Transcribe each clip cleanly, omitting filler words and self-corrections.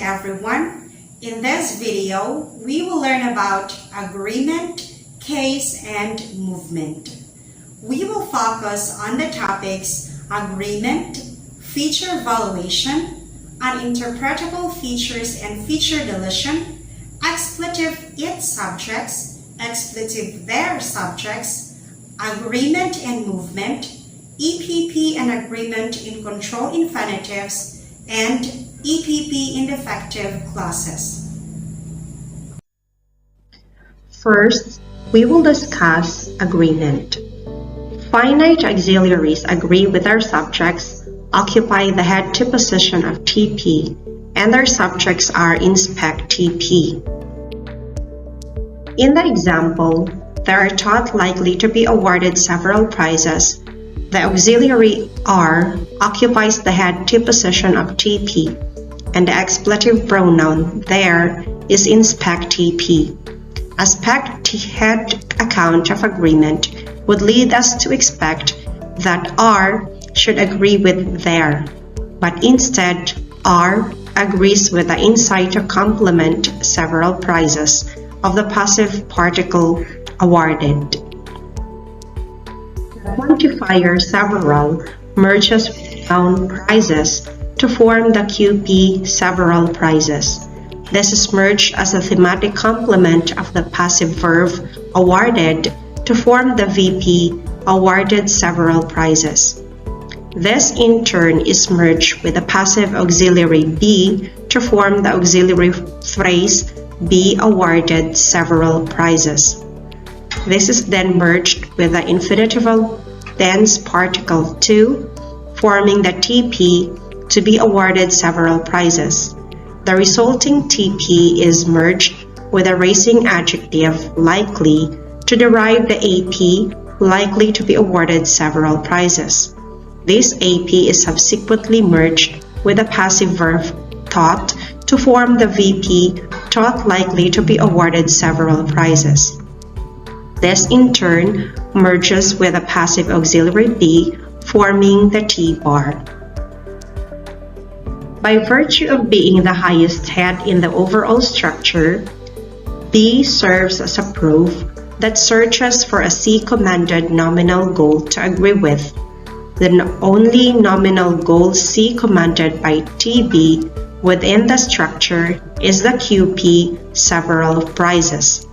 everyone. In this video, we will learn about agreement, case, and movement. We will focus on the topics agreement, feature valuation, uninterpretable features and feature deletion, expletive it subjects, expletive their subjects, agreement and movement, EPP and agreement in control infinitives, and EPP in defective clauses. First, we will discuss agreement. Finite auxiliaries agree with their subjects, occupy the head-to position of TP, and their subjects are in spec TP. In the example, they are thought likely to be awarded several prizes. The auxiliary R occupies the head-to position of TP, and the expletive pronoun there is in spec TP. A spec head account of agreement would lead us to expect that R should agree with there, but instead R agrees with the in situ complement several prizes of the passive particle awarded. The quantifier several merges with noun prizes to form the QP several prizes. This is merged as a thematic complement of the passive verb awarded to form the VP awarded several prizes. This in turn is merged with the passive auxiliary B to form the auxiliary phrase B awarded several prizes. This is then merged with the infinitival tense particle to, forming the TP to be awarded several prizes. The resulting TP is merged with a racing adjective likely to derive the AP likely to be awarded several prizes. This AP is subsequently merged with a passive verb thought to form the VP thought likely to be awarded several prizes. This in turn merges with a passive auxiliary B, forming the T bar. By virtue of being the highest head in the overall structure, B serves as a proof that searches for a C-commanded nominal goal to agree with. The only nominal goal C-commanded by TB within the structure is the QP several prizes.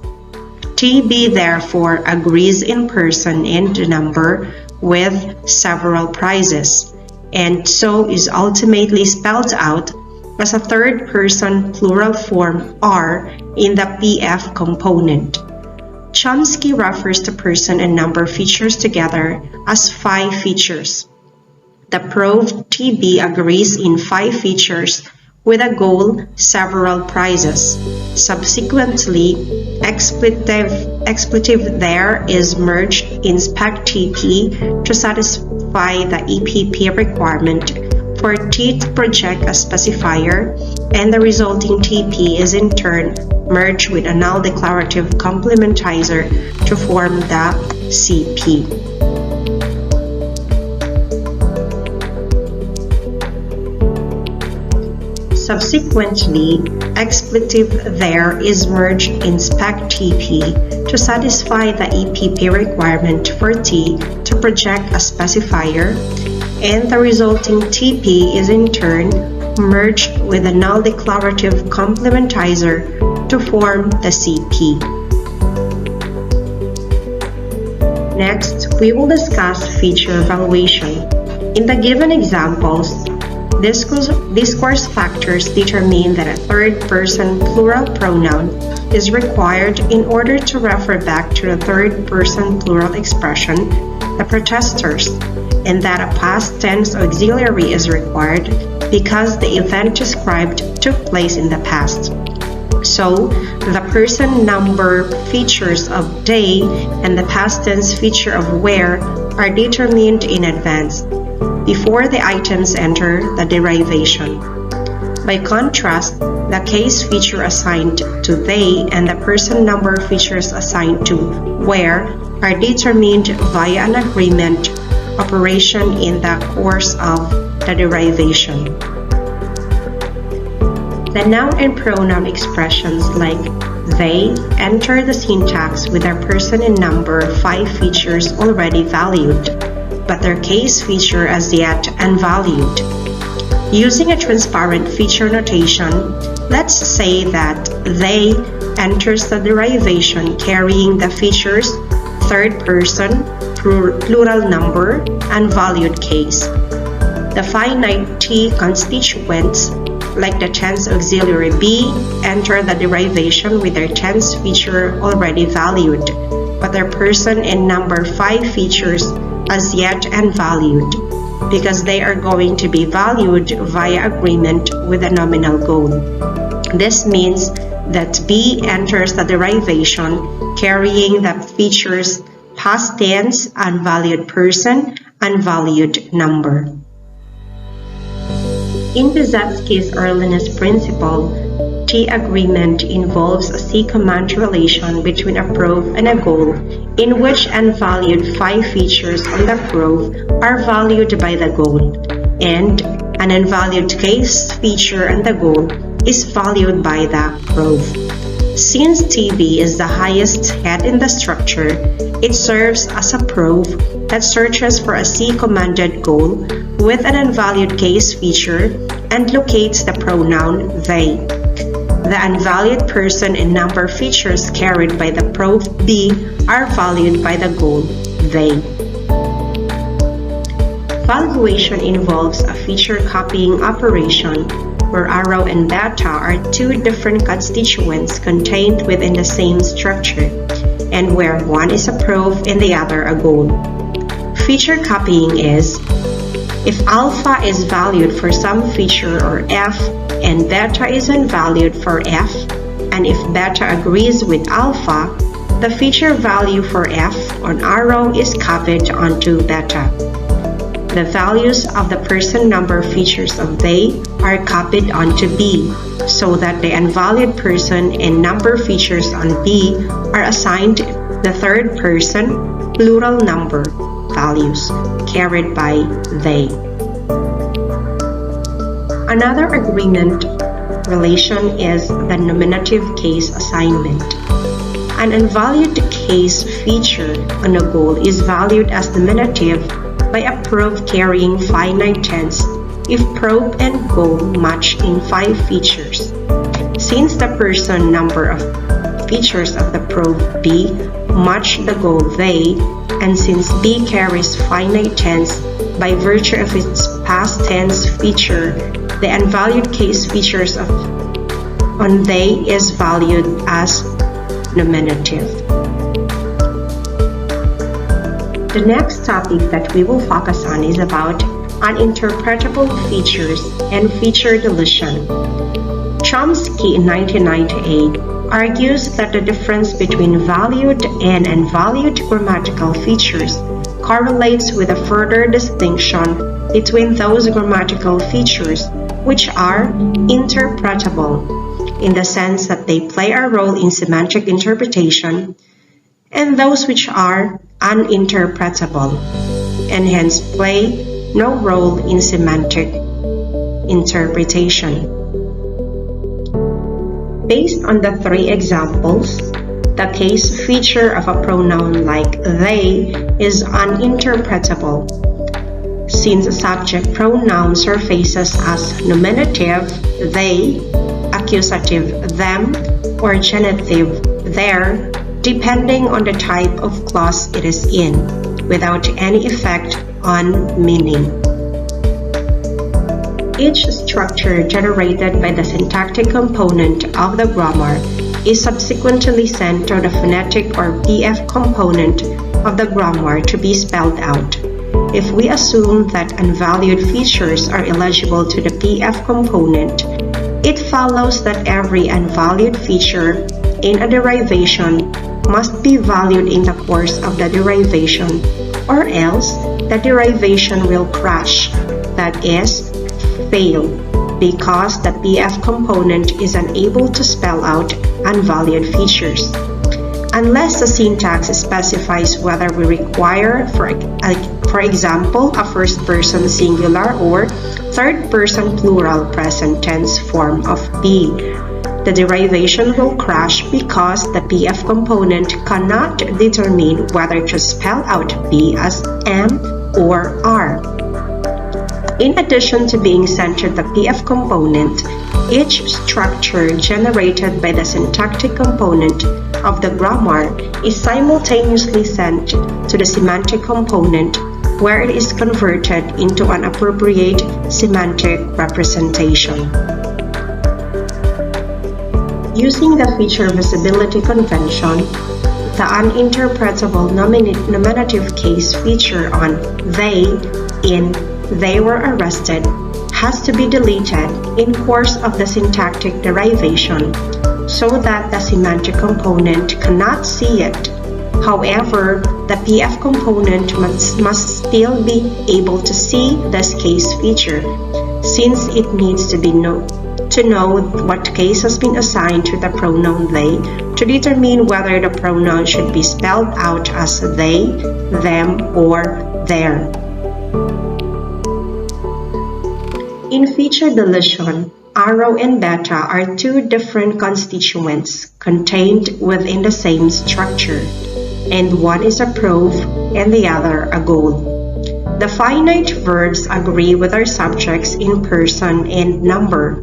TB therefore agrees in person and number with several prizes, and so is ultimately spelled out as a third-person plural form R in the PF component. Chomsky refers to person and number features together as phi features. The proved TB agrees in phi features with a goal several prizes. Subsequently, expletive there is merged in spec TP to satisfy the EPP requirement for T to project a specifier, and the resulting TP is in turn merged with a null declarative complementizer to form the CP. Subsequently, expletive there is merged in spec TP to satisfy the EPP requirement for T to project a specifier, and the resulting TP is in turn merged with a null declarative complementizer to form the CP. Next, we will discuss feature evaluation. In the given examples, discourse factors determine that a third-person plural pronoun is required in order to refer back to the third-person plural expression, the protesters, and that a past tense auxiliary is required because the event described took place in the past. So, the person number features of they and the past tense feature of where are determined in advance, before the items enter the derivation. By contrast, the case feature assigned to they and the person number features assigned to where are determined via an agreement operation in the course of the derivation. The noun and pronoun expressions like they enter the syntax with their person and number 5 features already valued, but their case feature as yet unvalued. Using a transparent feature notation, let's say that they enters the derivation carrying the features third person, plural number, and valued case. The finite T constituents, like the tense auxiliary be, enter the derivation with their tense feature already valued, but their person and number 5 features as yet unvalued, because they are going to be valued via agreement with the nominal goal. This means that B enters the derivation carrying the features past tense, unvalued person, unvalued number. In Piasecki's earliness principle, T agreement involves a C-command relation between a probe and a goal in which unvalued 5 features on the probe are valued by the goal, and an unvalued case feature on the goal is valued by the probe. Since TB is the highest head in the structure, it serves as a probe that searches for a C-commanded goal with an unvalued case feature and locates the pronoun they. The unvalued person and number features carried by the probe B are valued by the goal they. Valuation involves a feature copying operation where arrow and beta are 2 different constituents contained within the same structure, and where one is a probe and the other a goal. Feature copying is if alpha is valued for some feature or f, and beta is unvalued for f, and if beta agrees with alpha, the feature value for f on arrow is copied onto beta. The values of the person number features of they are copied onto B, so that the unvalued person and number features on B are assigned the third person, plural number values carried by they. Another agreement relation is the nominative case assignment. An unvalued case feature on a goal is valued as nominative by a probe carrying finite tense if probe and goal match in 5 features. Since the person number of features of the probe B match the goal they, and since B carries finite tense by virtue of its past tense feature, the unvalued case features on they is valued as nominative. The next topic that we will focus on is about uninterpretable features and feature deletion. Chomsky in 1998 argues that the difference between valued and unvalued grammatical features correlates with a further distinction between those grammatical features which are interpretable, in the sense that they play a role in semantic interpretation, and those which are uninterpretable, and hence play no role in semantic interpretation. Based on the 3 examples, the case feature of a pronoun like they is uninterpretable, since a subject pronoun surfaces as nominative they, accusative them, or genitive their, depending on the type of clause it is in, without any effect on meaning. Each structure generated by the syntactic component of the grammar is subsequently sent to the phonetic or PF component of the grammar to be spelled out. If we assume that unvalued features are eligible to the PF component, it follows that every unvalued feature in a derivation must be valued in the course of the derivation, or else the derivation will crash, that is, fail, because the PF component is unable to spell out unvalued features. unless the syntax specifies whether we require, for example, a first-person singular or third-person plural present tense form of be. The derivation will crash because the PF component cannot determine whether to spell out be as am or are. In addition to being sent to the PF component, each structure generated by the syntactic component of the grammar is simultaneously sent to the semantic component, where it is converted into an appropriate semantic representation. Using the feature visibility convention, the uninterpretable nominative case feature on they in "they were arrested" has to be deleted in course of the syntactic derivation so that the semantic component cannot see it. However, the PF component must still be able to see this case feature, since it needs to know what case has been assigned to the pronoun they to determine whether the pronoun should be spelled out as they, them, or their. In feature deletion, arrow and beta are two different constituents contained within the same structure, and one is a proof and the other a goal. The finite verbs agree with their subjects in person and number.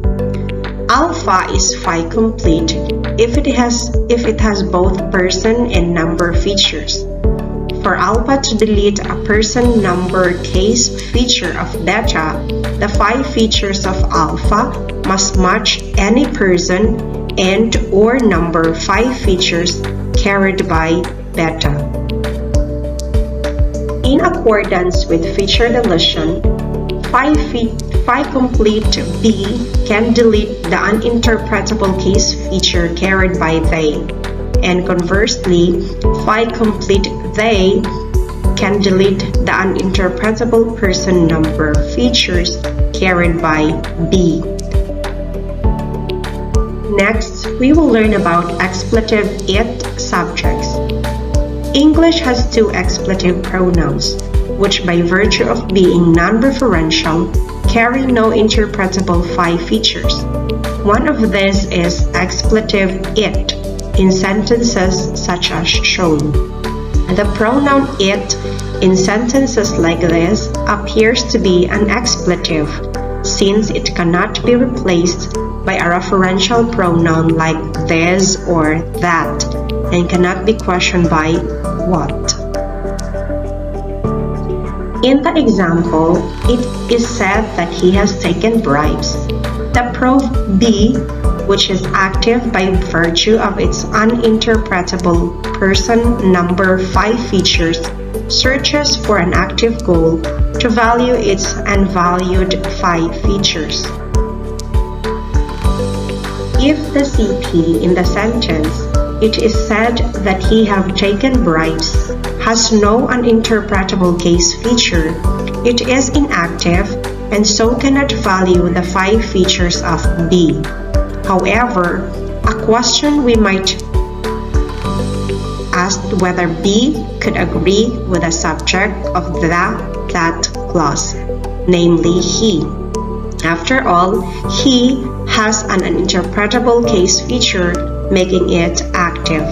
Alpha is phi complete if it has both person and number features. For alpha to delete a person number case feature of beta, the phi features of alpha must match any person and or number phi features carried by beta. In accordance with feature deletion, phi complete B can delete the uninterpretable case feature carried by they, and conversely, phi complete they can delete the uninterpretable person number features carried by B. Next, we will learn about expletive it subjects. English has two expletive pronouns, which by virtue of being non-referential, carry no interpretable phi features. One of these is expletive it in sentences such as shown. The pronoun it in sentences like this appears to be an expletive, since it cannot be replaced by a referential pronoun like this or that, and cannot be questioned by what. In the example, it is said that he has taken bribes. The proof be, which is active by virtue of its uninterpretable person number phi features, searches for an active goal to value its unvalued phi features. If the CP in the sentence, it is said that he have taken bribes, has no uninterpretable case feature, it is inactive and so cannot value the phi features of B. However, a question we might ask whether B could agree with the subject of that clause, namely he. After all, he has an uninterpretable case feature making it active,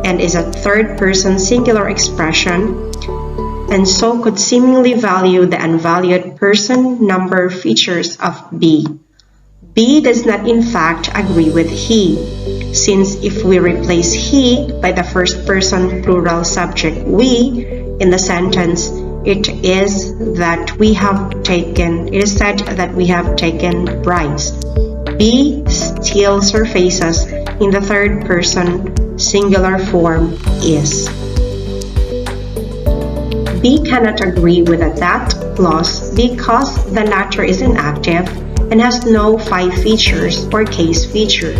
and is a third-person singular expression, and so could seemingly value the unvalued person number features of B. B does not in fact agree with he, since if we replace he by the first-person plural subject we in the sentence, it is said that we have taken bribes. B still surfaces in the third-person singular form is. B cannot agree with that clause because the latter is inactive and has no phi features or case feature.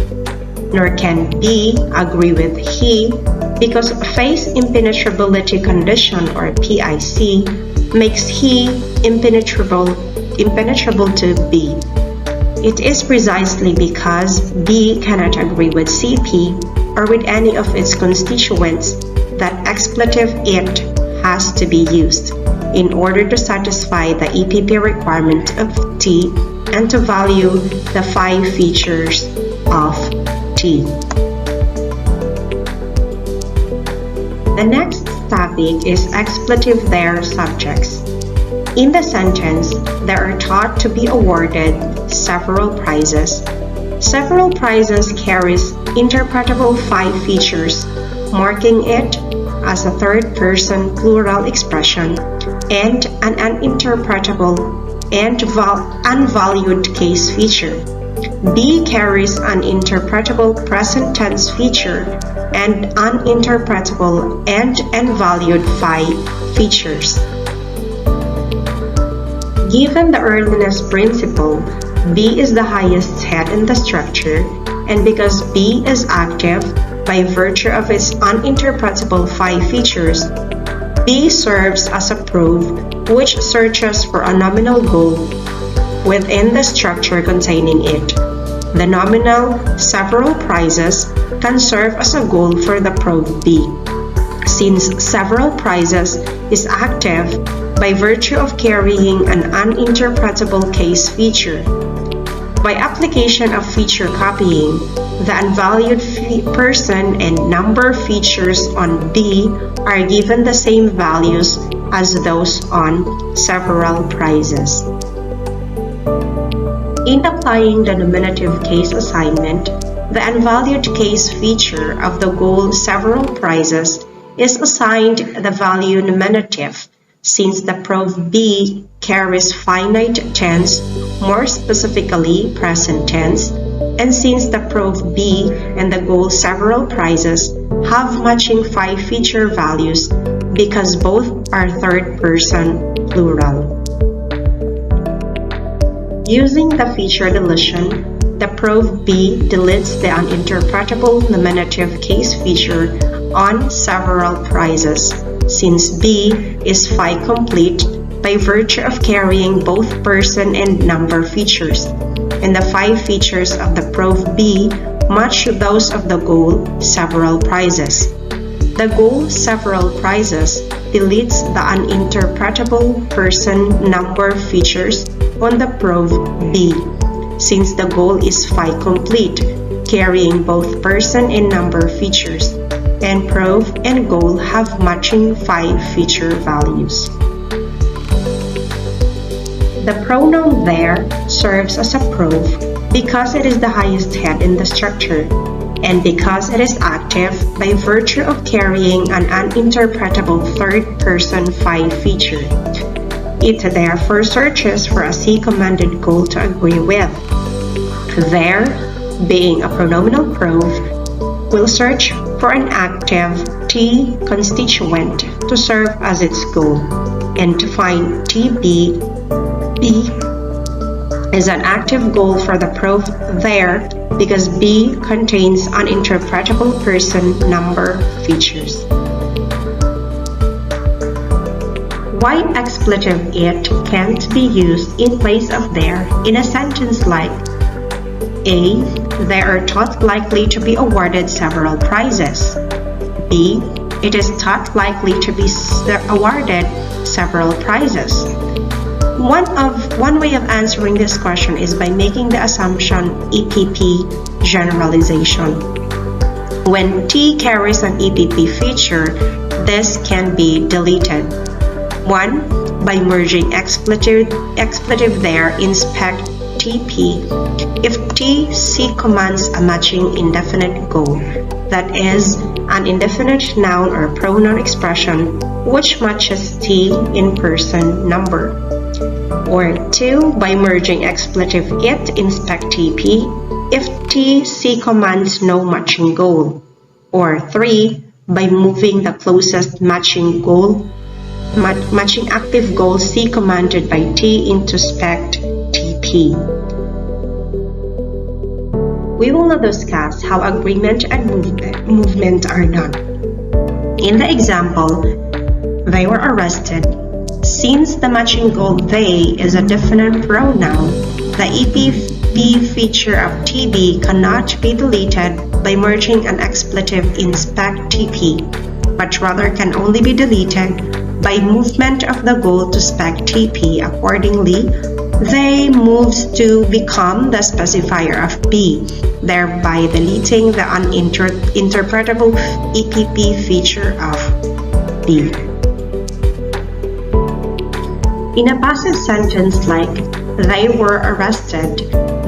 Nor can B agree with he because phase impenetrability condition or PIC makes he impenetrable to B. It is precisely because B cannot agree with CP or with any of its constituents, that expletive it has to be used in order to satisfy the EPP requirement of T and to value the 5 features of T. The next topic is expletive there subjects. In the sentence, they are thought to be awarded several prizes. Several prizes carries interpretable 5 features, marking it as a third-person plural expression and an uninterpretable and unvalued case feature. B carries an interpretable present tense feature and uninterpretable and unvalued 5 features. Given the earliness principle, B is the highest head in the structure, and because B is active by virtue of its uninterpretable 5 features, B serves as a proof which searches for a nominal goal within the structure containing it. The nominal several prizes can serve as a goal for the proof B, since several prizes is active by virtue of carrying an uninterpretable case feature. By application of feature copying, the unvalued person and number features on B are given the same values as those on several prizes. In applying the nominative case assignment, the unvalued case feature of the goal several prizes is assigned the value nominative, since the proof B carries finite tense, more specifically present tense, and since the proof B and the goal several prizes have matching 5 feature values because both are third-person plural. Using the feature deletion, the proof B deletes the uninterpretable nominative case feature on several prizes, since B is phi complete by virtue of carrying both person and number features, and the 5 features of the proof B match those of the goal several prizes. The goal several prizes deletes the uninterpretable person number features on the proof B, since the goal is phi complete, carrying both person and number features, and proof and goal have matching 5 feature values. The pronoun there serves as a proof because it is the highest head in the structure, and because it is active by virtue of carrying an uninterpretable third-person phi feature. It therefore searches for a C-commanded goal to agree with. There, being a pronominal proof, will search for an active T constituent to serve as its goal, and to find TB, B is an active goal for the proof there because B contains uninterpretable person number features. Why expletive it can't be used in place of there in a sentence like A. They are thought likely to be awarded several prizes. B. It is thought likely to be awarded several prizes. One way of answering this question is by making the assumption EPP generalization. When T carries an EPP feature, this can be deleted. 1. By merging expletive there in spec TP. If T C commands a matching indefinite goal, that is, an indefinite noun or pronoun expression which matches T in person number. Or 2. By merging expletive it in spec TP if T C commands no matching goal. Or 3. By moving the closest matching active goal C commanded by T into spec TP. We will now discuss how agreement and movement are done. In the example, they were arrested. Since the matching goal they is a definite pronoun, the EPP feature of TB cannot be deleted by merging an expletive in spec TP, but rather can only be deleted by movement of the goal to spec TP. Accordingly, they moves to become the specifier of B, thereby deleting the uninterpretable EPP feature of B. In a passive sentence like they were arrested,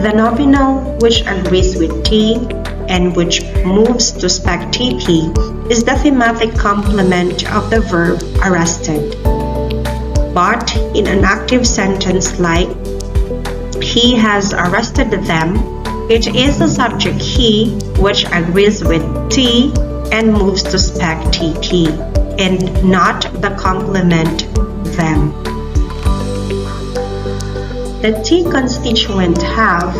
the nominal which agrees with T and which moves to spec TP is the thematic complement of the verb arrested. But in an active sentence like he has arrested them, it is the subject he which agrees with T and moves to spec TP, and not the complement them. The T constituent have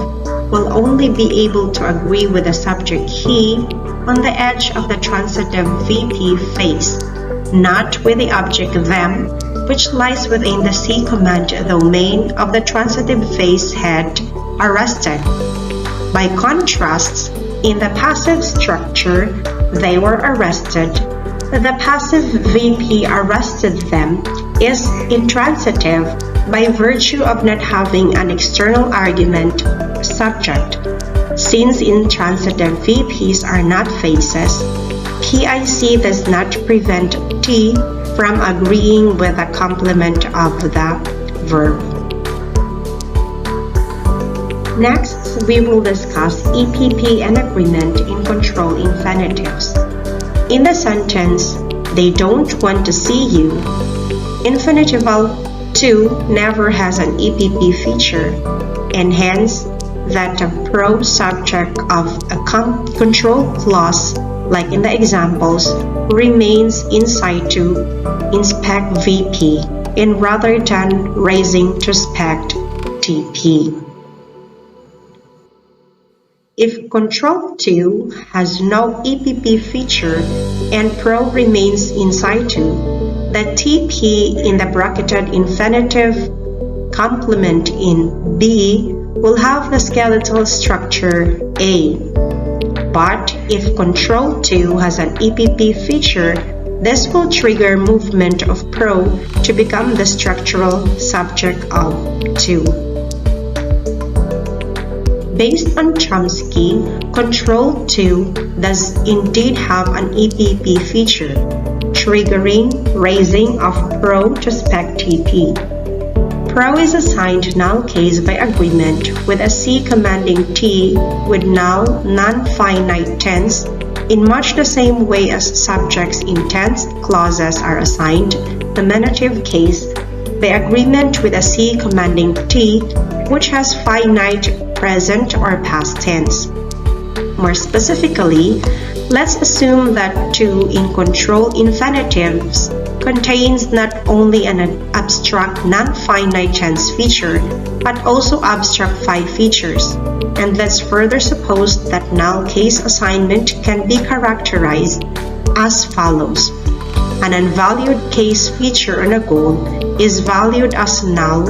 will only be able to agree with the subject he on the edge of the transitive VP face, not with the object them, which lies within the C command domain of the transitive face head arrested. By contrast, in the passive structure, they were arrested, the passive VP arrested them is intransitive by virtue of not having an external argument subject. Since intransitive VPs are not faces, PIC does not prevent T from agreeing with the complement of the verb. Next, we will discuss EPP and agreement in control infinitives. In the sentence, they don't want to see you, infinitival to never has an EPP feature, and hence that the pro subject of a control clause, like in the examples, remains in situ in spec VP and rather than raising to spec TP. If control 2 has no EPP feature and pro remains in situ, the TP in the bracketed infinitive complement in B will have the skeletal structure A. But if control 2 has an EPP feature, this will trigger movement of pro to become the structural subject of 2. Based on Chomsky, control 2 does indeed have an EPP feature, triggering raising of pro to spec TP. Pro is assigned null case by agreement with a C commanding T with null non-finite tense in much the same way as subjects in tense clauses are assigned nominative case by agreement with a C commanding T which has finite present or past tense. More specifically, let's assume that 2 in control infinitives contains not only an abstract non-finite tense feature, but also abstract phi features. And let's further suppose that null case assignment can be characterized as follows. An unvalued case feature on a goal is valued as null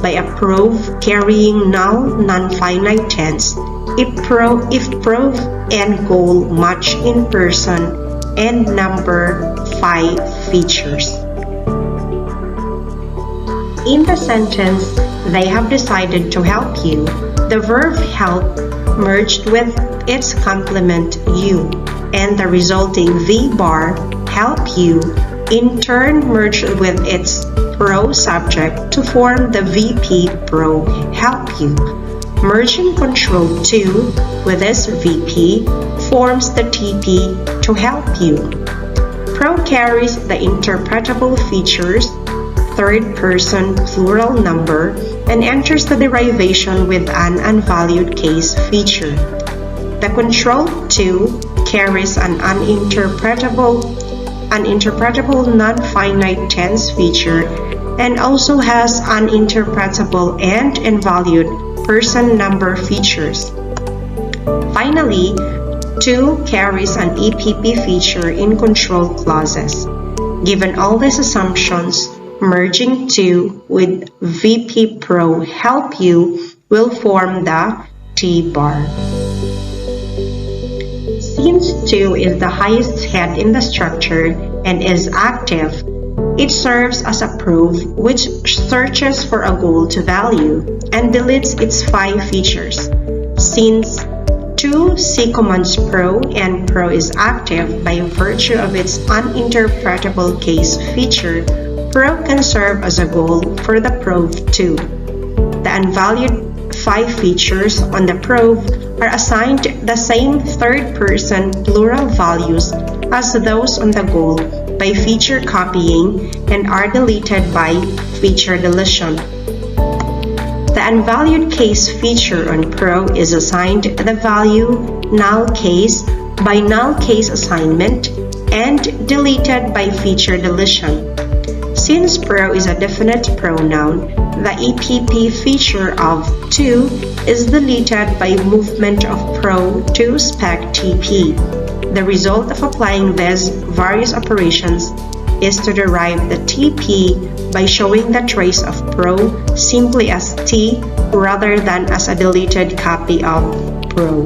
by a proof carrying null non-finite tense if proof and goal match in person and number phi features. In the sentence, they have decided to help you, the verb help merged with its complement you, and the resulting V bar help you in turn merged with its pro subject to form the VP pro help you. Merging control 2 with this VP forms the TP to help you. Pro carries the interpretable features, third person plural number, and enters the derivation with an unvalued case feature. The control 2 carries an uninterpretable non-finite tense feature and also has uninterpretable and invalued person number features. Finally, 2 carries an EPP feature in control clauses. Given all these assumptions, merging 2 with VP Pro help you will form the T bar. Since 2 is the highest head in the structure and is active, it serves as a proof which searches for a goal to value and deletes its 5 features. Since 2 C commands pro and pro is active by virtue of its uninterpretable case feature, pro can serve as a goal for the prov too. The unvalued 5 features on the prov are assigned the same third-person plural values as those on the goal by feature copying and are deleted by feature deletion. The unvalued case feature on pro is assigned the value null case by null case assignment and deleted by feature deletion. Since pro is a definite pronoun, the EPP feature of 2 is deleted by movement of pro to spec TP. The result of applying these various operations is to derive the TP by showing the trace of pro simply as T rather than as a deleted copy of pro.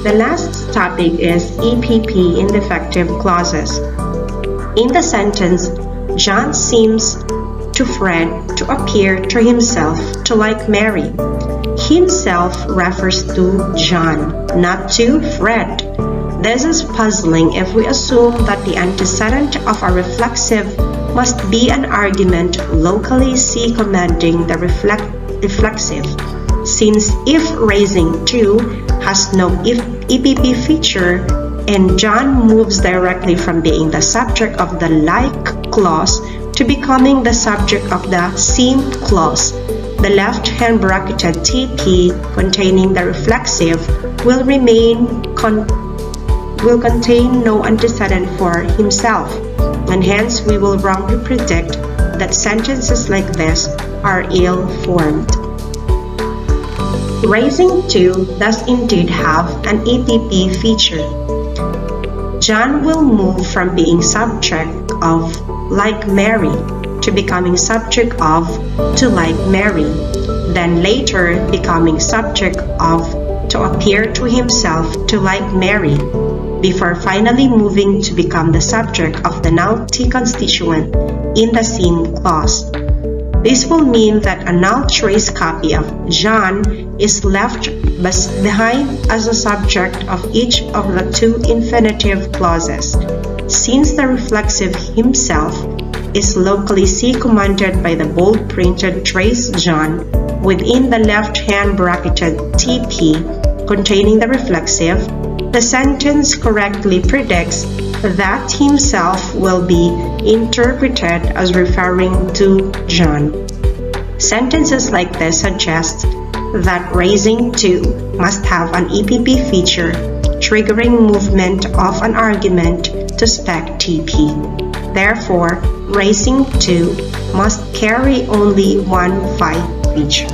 The last topic is EPP in defective clauses. In the sentence, John seems to Fred to appear to himself to like Mary. Himself refers to John, not to Fred. This is puzzling if we assume that the antecedent of a reflexive must be an argument locally C commanding the reflexive, since if raising to has no EPP feature and John moves directly from being the subject of the like clause to becoming the subject of the same clause, the left-hand bracketed TP containing the reflexive will contain no antecedent for himself, and hence we will wrongly predict that sentences like this are ill-formed. Raising to does indeed have an EPP feature. John will move from being subject of like Mary to becoming subject of to like Mary, then later becoming subject of to appear to himself to like Mary, before finally moving to become the subject of the null T constituent in the same clause. This will mean that a null trace copy of John is left behind as a subject of each of the 2 infinitive clauses. Since the reflexive himself is locally C commanded by the bold printed trace John within the left-hand bracketed TP containing the reflexive, the sentence correctly predicts that himself will be interpreted as referring to John. Sentences like this suggest that raising to must have an EPP feature triggering movement of an argument to spec TP. Therefore, raising to must carry only one 5 feature.